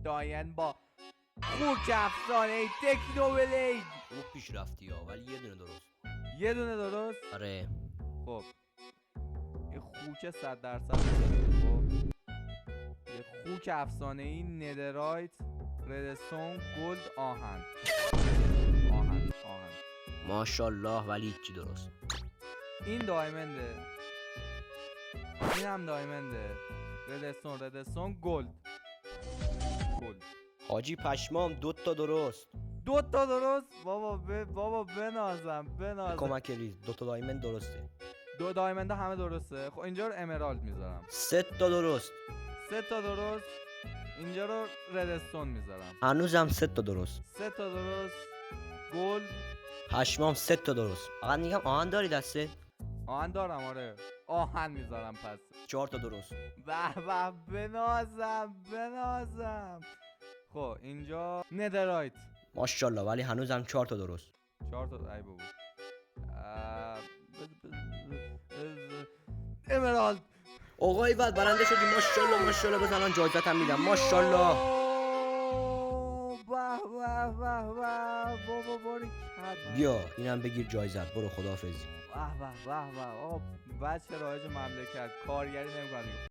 دایمن با خوک افسانه تکنوبلید. خوب پیش رفتی ها، ولی یه دونه درست. یه دونه درست. آره خب یه خوک 100% خب یه خوک افسانه ای ندرایت ردستون گلد آهن. ماشاءالله، ولی هیچی درست. این دایمنده، این هم دایمنده. ردستون گلد. حاجی پشمام، 2 تا درست. 2 تا درست. بابا بنازم. کمک ریز، 2 تا دایمن درسته. 2 دایمنده همه درسته. خب اینجا رو امرالد میذارم. 3 تا درست. 3 تا درست. اینجا رو ردستون میذارم. هنوزم 3 تا درست. 3 تا درست. گلد. پشمام 3 تا درست. فقط میگم آهن داری دسته؟ آهن دارم آره. آهن میذارم پس. 4 تا درست. به بنازم. خب اینجا ندرایت. ماشاءالله، ولی هنوزم 4 تا درست. 4 تا ای بابا. امرالد. آقای ود برنده شدی. ماشاءالله بزنن جایزت هم میدم. ماشاءالله. بابا باری کد. بیا اینم بگیر جایزت. برو خداحافظ. آقا بچه رایج مملکت کارگری نمی‌کنه.